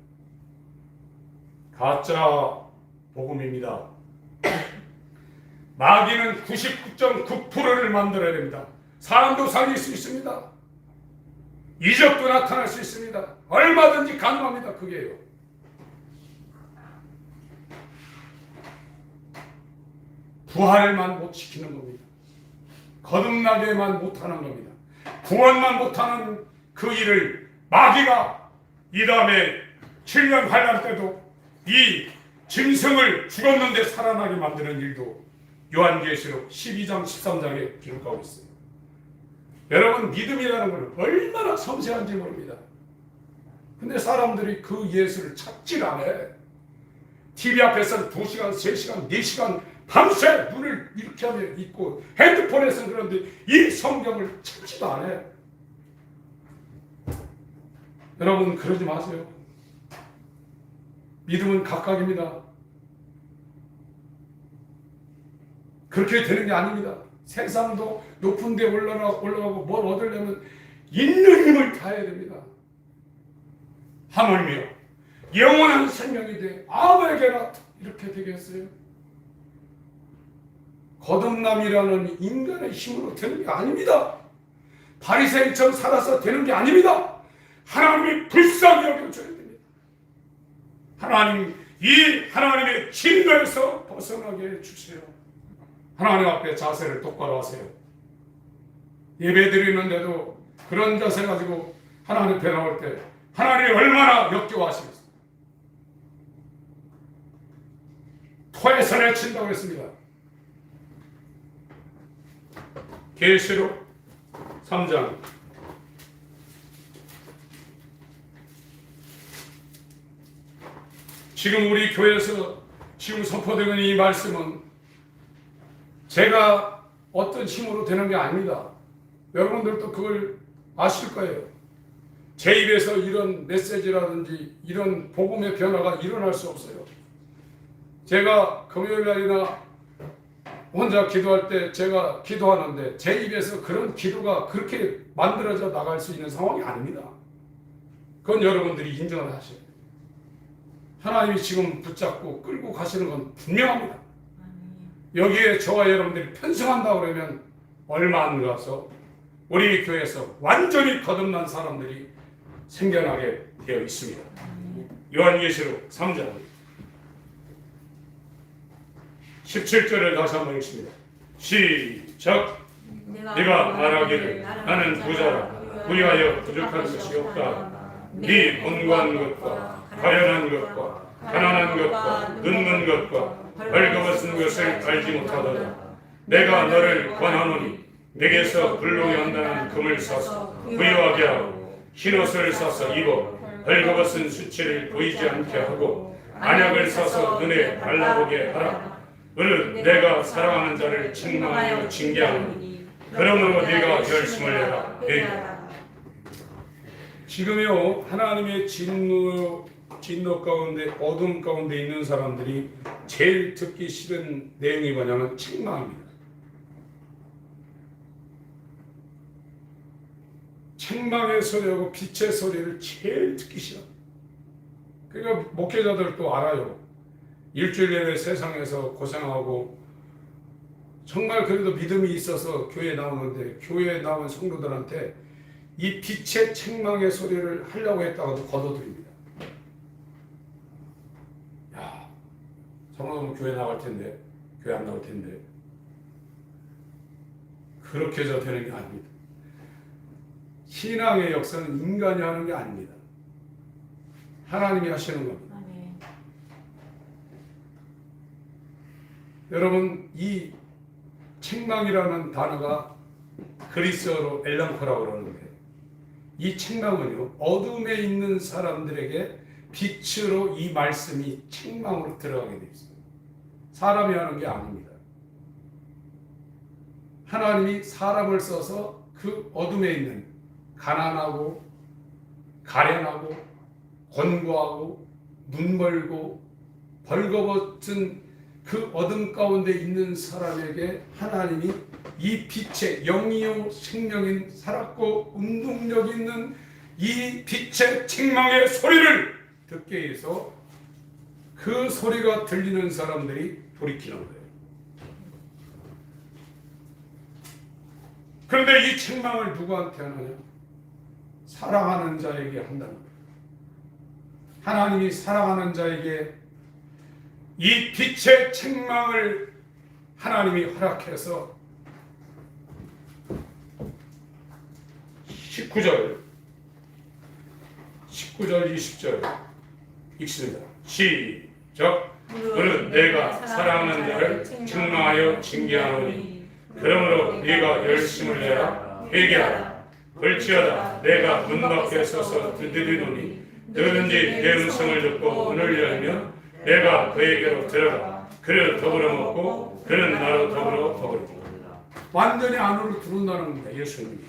가짜 복음입니다. 마귀는 99.9%를 만들어야 됩니다. 사람도 살릴 수 있습니다. 이적도 나타날 수 있습니다. 얼마든지 가능합니다. 그게요. 부활만 못 지키는 겁니다. 거듭나게만 못하는 겁니다. 구원만 못하는 그 일을 마귀가 이 다음에 7년 환란 때도 이 짐승을 죽었는데 살아나게 만드는 일도 요한계시록 12장 13장에 기록하고 있어요. 여러분, 믿음이라는 것은 얼마나 섬세한지 모릅니다. 근데 사람들이 그 예수를 찾질 않아요. TV 앞에서는 2시간, 3시간, 4시간 밤새 눈을 이렇게 하며 있고 핸드폰에서는 그런데 이 성경을 찾지도 않아요. 여러분, 그러지 마세요. 믿음은 각각입니다. 그렇게 되는 게 아닙니다. 세상도 높은 데 올라가고 뭘 얻으려면 있는 힘을 다해야 됩니다. 하물며 영원한 생명이 돼 아무에게나 이렇게 되겠어요? 거듭남이라는 인간의 힘으로 되는 게 아닙니다. 바리새인처럼 살아서 되는 게 아닙니다. 하나님이 불쌍히 여겨줘야 됩니다. 하나님, 이 하나님의 진노에서 벗어나게 해주세요. 하나님 앞에 자세를 똑바로 하세요. 예배 드리는데도 그런 자세 가지고 하나님 앞에 나올 때 하나님이 얼마나 역겨워하시겠어요. 토해서 내친다고 했습니다. 계시록 3장 지금 우리 교회에서 지금 선포되는 이 말씀은 제가 어떤 힘으로 되는 게 아닙니다. 여러분들도 그걸 아실 거예요. 제 입에서 이런 메시지라든지 이런 복음의 변화가 일어날 수 없어요. 제가 금요일 날이나 혼자 기도할 때 제가 기도하는데 제 입에서 그런 기도가 그렇게 만들어져 나갈 수 있는 상황이 아닙니다. 그건 여러분들이 인정을 하셔야 돼요. 하나님이 지금 붙잡고 끌고 가시는 건 분명합니다. 여기에 저와 여러분들이 편성한다고 그러면 얼마 안 가서 우리 교회에서 완전히 거듭난 사람들이 생겨나게 되어 있습니다. 요한계시록 3장 17절을 다시 한번 읽습니다. 시작. 네가 말하기를 나는 부자라 우리하여 부족한 것이 없다. 네 본고한 것과 가련한 것과 가난한 것과 눕는 것과 벌거벗은 것을 알지 못하도다. 내가 너를 권하노니 내게서 불로 연단한 금을 사서 부유하게 하고 흰옷을 사서 입어 벌거벗은 수치를 보이지 않게 하고 안약을 사서 눈에 발라보게 하라. 오늘 내가 사랑하는 자를 책망하여 징계하노니 그러므로 네가 결심을 해라. 지금요 하나님의 진노 가운데 어둠 가운데 있는 사람들이 제일 듣기 싫은 내용이 뭐냐면 책망입니다. 책망의 소리하고 빛의 소리를 제일 듣기 싫어. 그러니까 목회자들도 알아요. 일주일 내내 세상에서 고생하고 정말 그래도 믿음이 있어서 교회에 나오는데 교회에 나온 성도들한테 이 빛의 책망의 소리를 하려고 했다가도 거둬들입니다. 더러우면 교회 나갈 텐데, 교회 안 나올 텐데. 그렇게 해서 되는 게 아닙니다. 신앙의 역사는 인간이 하는 게 아닙니다. 하나님이 하시는 겁니다. 아멘. 여러분, 이 책망이라는 단어가 그리스어로 엘랑코라고 그러는데, 이 책망은요, 어둠에 있는 사람들에게 빛으로 이 말씀이 책망으로 들어가게 되어 있습니다. 사람이 하는 게 아닙니다. 하나님이 사람을 써서 그 어둠에 있는 가난하고 가련하고 권고하고 눈멀고 벌거벗은 그 어둠 가운데 있는 사람에게 하나님이 이 빛의 영이요 생명인 살았고 운동력 있는 이 빛의 책망의 소리를 듣게 해서 그 소리가 들리는 사람들이 돌이키는 거예요. 그런데 이 책망을 누구한테 하느냐? 사랑하는 자에게 한다는 거예요. 하나님이 사랑하는 자에게 이 빛의 책망을 하나님이 허락해서 19절 20절 읽습니다. 시작. 그는 내가 사랑하는 자를 책망하여 징계하노니 그러므로 네가 열심을 내라 회개하라. 볼지어다 내가 문 밖에 서서 두드리노니 누구든지 내 음성을 듣고 문을 열면 내가 그에게로 들어가 그를 더불어 먹고 그는 나로 더불어 먹으리라. 완전히 안으로 들어온다는 겁니다. 예수님이.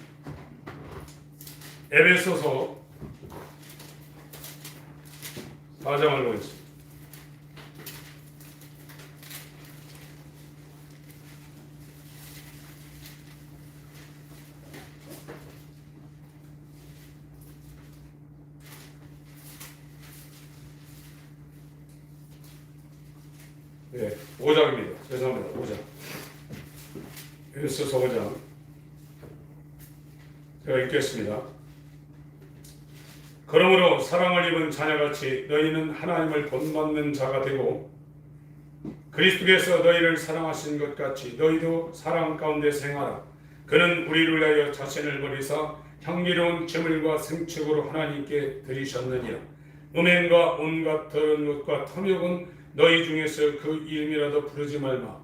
에베소서 4장을 보겠습니다. 네, 5장입니다. 죄송합니다. 5장. 에베소서 5장. 제가 읽겠습니다. 그러므로 사랑을 입은 자녀같이 너희는 하나님을 본받는 자가 되고 그리스도께서 너희를 사랑하신 것 같이 너희도 사랑 가운데 생활하라. 그는 우리를 위하여 자신을 버리사 향기로운 제물과 생축으로 하나님께 드리셨느니라. 음행과 온갖 더러운 것과 탐욕은 너희 중에서 그 이름이라도 부르지 말라.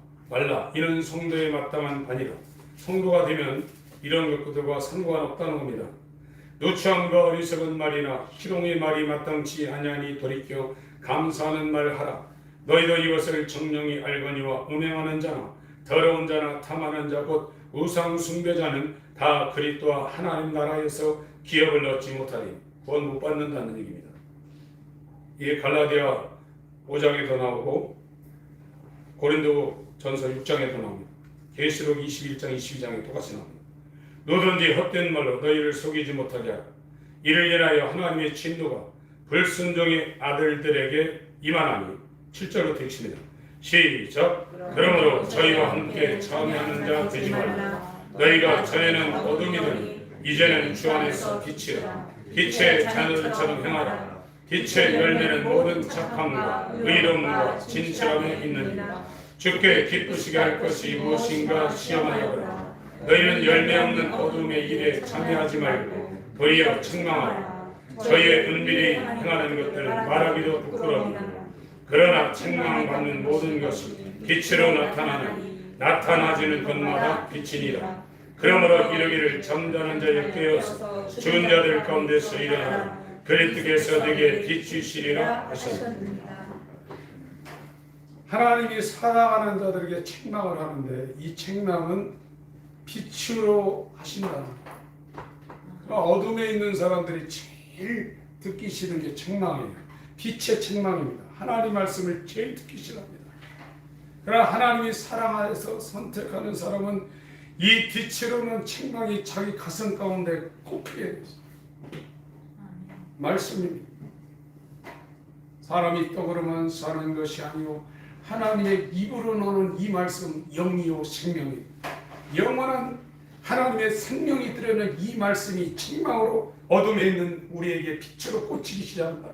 이는 성도에 마땅한 반이라. 성도가 되면 이런 것들과 상관없다는 겁니다. 누추함과 어리석은 말이나 희롱의 말이 마땅치 아니하니 돌이켜 감사하는 말을 하라. 너희도 이것을 정령이 알거니와 음행하는 자나 더러운 자나 탐하는 자 곧 우상 숭배자는 다 그리스도와 하나님 나라에서 기업을 얻지 못하니 구원 못 받는다는 얘기입니다. 이게 갈라디아 5장에도 나오고 고린도 전서 6장에도 나옵니다. 계시록 21장 22장에 똑같이 나옵니다. 누구든지 헛된 말로 너희를 속이지 못하게 하라. 이를 인하여 하나님의 진노가 불순종의 아들들에게 임하나니 7절로 읽습니다. 시작. 그러므로 저희와 함께 참여하는 자 되지 말라. 너희가 전에는 어둠이더니 이제는 주 안에서 빛이라. 빛의 자녀들처럼 행하라. 빛의 열매는 모든 착함과 의로움과 진실함에 있느니라. 주께 기쁘시게 할 것이 무엇인가 시험하여보라. 너희는 열매 없는 어둠의 일에 참여하지 말고 도리어 책망하라. 저희의 은밀히 행하는 것들을 말하기도 부끄러우니 그러나 책망받는 모든 것이 빛으로 나타나니 나타나지는 것마다 빛이니라. 그러므로 이르기를 잠자는 자여 깨어서 죽은 자들 가운데서 일어나라. 그리스도께서 네게 비추시리라 하셨습니다. 하나님이 사랑하는 자들에게 책망을 하는데 이 책망은 빛으로 하신다. 어둠에 있는 사람들이 제일 듣기 싫은 게 책망이에요. 빛의 책망입니다. 하나님 말씀을 제일 듣기 싫어합니다. 그러나 하나님이 사랑하여서 선택하는 사람은 이 빛으로는 책망이 자기 가슴 가운데 꼽히게 되죠. 말씀입니다. 사람이 떡으로만 사는 것이 아니요 하나님의 입으로 나오는 이 말씀 영이요 생명입니다. 영원한 하나님의 생명이 들어있는 이 말씀이 책망으로 어둠에 있는 우리에게 빛으로 꽂히기 시작한다.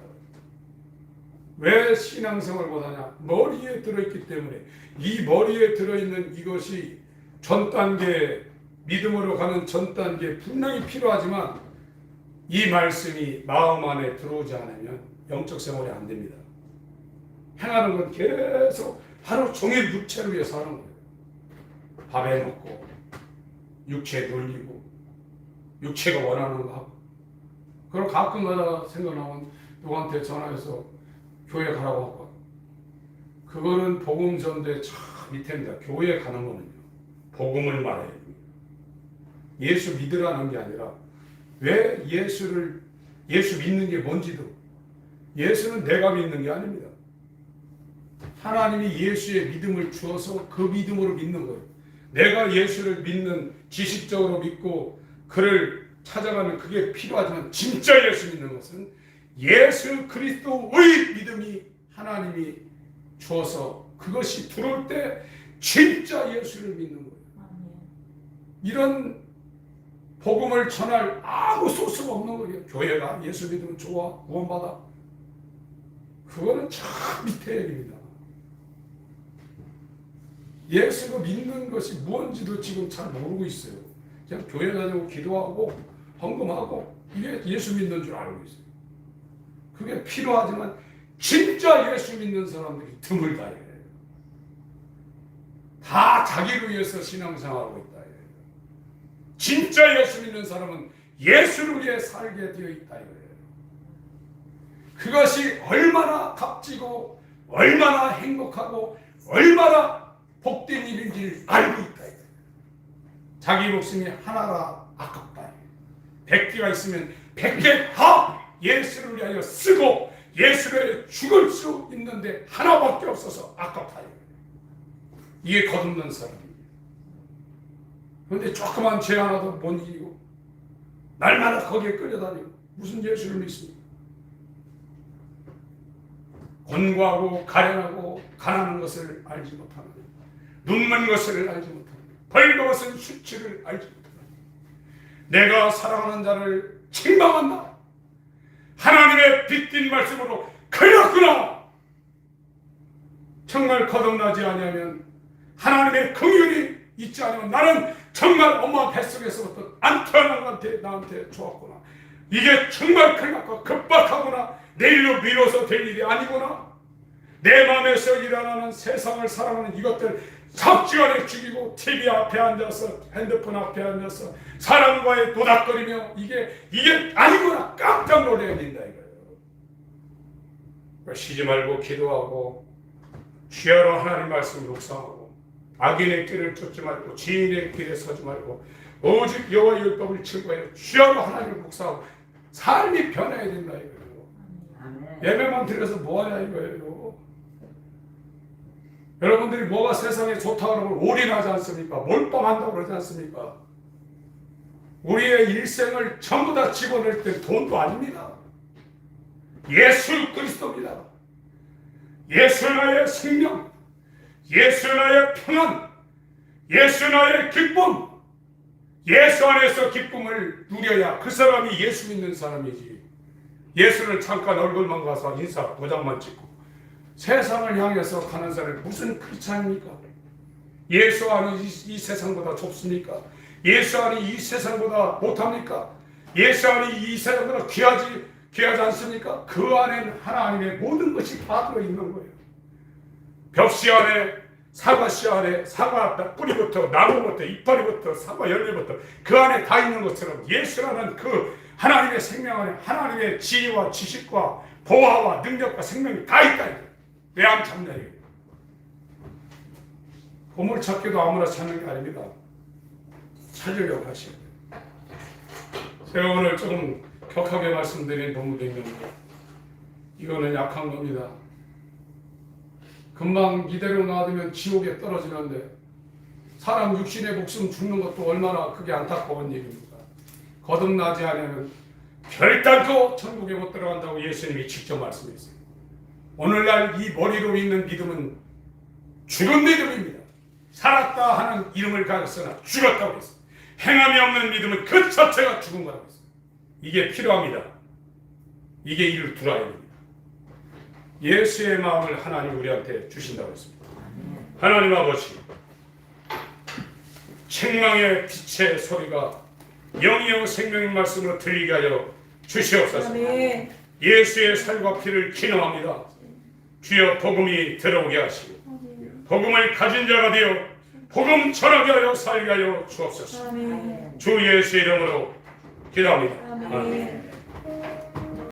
왜 신앙생활 못하냐? 머리에 들어있기 때문에. 이 머리에 들어있는 이것이 전 단계, 믿음으로 가는 전 단계 분명히 필요하지만 이 말씀이 마음 안에 들어오지 않으면 영적 생활이 안 됩니다. 행하는 건 계속 하루 종일 육체를 위해서 하는 거예요. 밥에 먹고 육체 돌리고 육체가 원하는 거 하고. 그럼 가끔가다 생각나면 누구한테 전화해서 교회 가라고 하고. 그거는 복음 전도의 참 밑에입니다. 교회 가는 거는요, 복음을 말해야 됩니다. 예수 믿으라는 게 아니라 왜 예수 믿는 게 뭔지도, 예수는 내가 믿는 게 아닙니다. 하나님이 예수의 믿음을 주어서 그 믿음으로 믿는 거예요. 내가 예수를 믿는, 지식적으로 믿고 그를 찾아가는 그게 필요하지만 진짜 예수 믿는 것은 예수 그리스도의 믿음이 하나님이 주어서 그것이 들어올 때 진짜 예수를 믿는 거예요. 이런 복음을 전할 아무 소스가 없는 거예요. 교회가 예수 믿으면 좋아, 구원받아. 그거는 참 밑에 얘기입니다. 예수가 믿는 것이 무엇인지도 지금 잘 모르고 있어요. 그냥 교회 다니고 기도하고 헌금하고 이게 예수 믿는 줄 알고 있어요. 그게 필요하지만 진짜 예수 믿는 사람들이 드물다. 다 자기를 위해서 신앙생활하고 있다. 진짜 예수 믿는 사람은 예수를 위해 살게 되어 있다. 그것이 얼마나 값지고 얼마나 행복하고 얼마나 복된 일인지 알고 있다. 자기 목숨이 하나가 아깝다. 100개가 있으면 100개 다 예수를 위하여 쓰고 예수를 위해 죽을 수 있는데 하나밖에 없어서 아깝다. 이게 거듭난 사람입니다. 그런데 조그만 죄 하나도 못 이기고 날마다 거기에 끌려다니고 무슨 예수를 믿습니까? 곤고하고 가련하고 가난한 것을 알지 못하는, 눈먼 것을 알지 못하는, 벌거벗은 수치를 알지 못하는, 내가 사랑하는 자를 책망한다. 하나님의 빗긴 말씀으로 걸렸구나. 정말 거듭나지 아니하면, 하나님의 긍휼이 있지 않으면 나는 정말 엄마 뱃속에서부터 안 태어난 건데 나한테 좋았구나. 이게 정말 큰일 났고 급박하구나. 내일로 미뤄서 될 일이 아니구나. 내 마음에서 일어나는 세상을 사랑하는 이것들 삽시간에 죽이고 TV 앞에 앉아서 핸드폰 앞에 앉아서 사람과의 도닥거리며 이게 아니구나. 깜짝 놀라야 된다 이거예요. 쉬지 말고 기도하고 주야로 하나님 말씀을 묵상하고 악인의 길을 쫓지 말고 지인의 길에 서지 말고 오직 여호와의 율법을 즐거워해 주야로 하나님을 묵상하고 삶이 변해야 된다 이거예요. 예배만 드려서 뭐하냐 이거예요. 여러분들이 뭐가 세상에 좋다고 그러면 올인하지 않습니까? 몰빵한다고 그러지 않습니까? 우리의 일생을 전부 다 집어넣을 때 돈도 아닙니다. 예수 그리스도입니다. 예수 나의 생명, 예수 나의 평안, 예수 나의 기쁨, 예수 안에서 기쁨을 누려야 그 사람이 예수 믿는 사람이지. 예수를 잠깐 얼굴만 가서 인사 도장만 찍고 세상을 향해서 가는 사람이 무슨 크리스찬입니까? 예수 안이 이 세상보다 좁습니까? 예수 안이 이 세상보다 못합니까? 예수 안이 이 세상보다 귀하지 않습니까? 그 안에는 하나님의 모든 것이 다 들어있는 거예요. 벽씨 안에, 사과씨 안에, 사과 뿌리부터 나무부터 이파리부터 사과 열매부터 그 안에 다 있는 것처럼 예수라는 그 하나님의 생명 안에 하나님의 지혜와 지식과 보화와 능력과 생명이 다 있다. 왜 안 찾냐 이거예요. 보물 찾기도 아무나 찾는 게 아닙니다. 찾으려고 하셔야 돼요. 제가 오늘 조금 격하게 말씀드린 본문도 있는데 이거는 약한 겁니다. 금방 이대로 놔두면 지옥에 떨어지는데 사람 육신의 목숨 죽는 것도 얼마나 그게 안타까운 일입니까? 거듭나지 않으면 결단코 천국에 못 들어간다고 예수님이 직접 말씀했어요. 오늘날 이 머리로 믿는 믿음은 죽은 믿음입니다. 살았다 하는 이름을 가졌으나 죽었다고 했어요. 행함이 없는 믿음은 그 자체가 죽은 거라고 했어요. 이게 필요합니다. 이게 이를 두라야 됩니다. 예수의 마음을 하나님 우리한테 주신다고 했습니다. 하나님 아버지, 책망의 빛의 소리가 영영 생명의 말씀으로 들리게 하여 주시옵소서. 아멘. 예수의 살과 피를 기념합니다. 주여 복음이 들어오게 하시고 복음을 가진 자가 되어 복음 전하게 하여 살게 하여 주옵소서. 아멘. 주 예수의 이름으로 기도합니다. 아멘.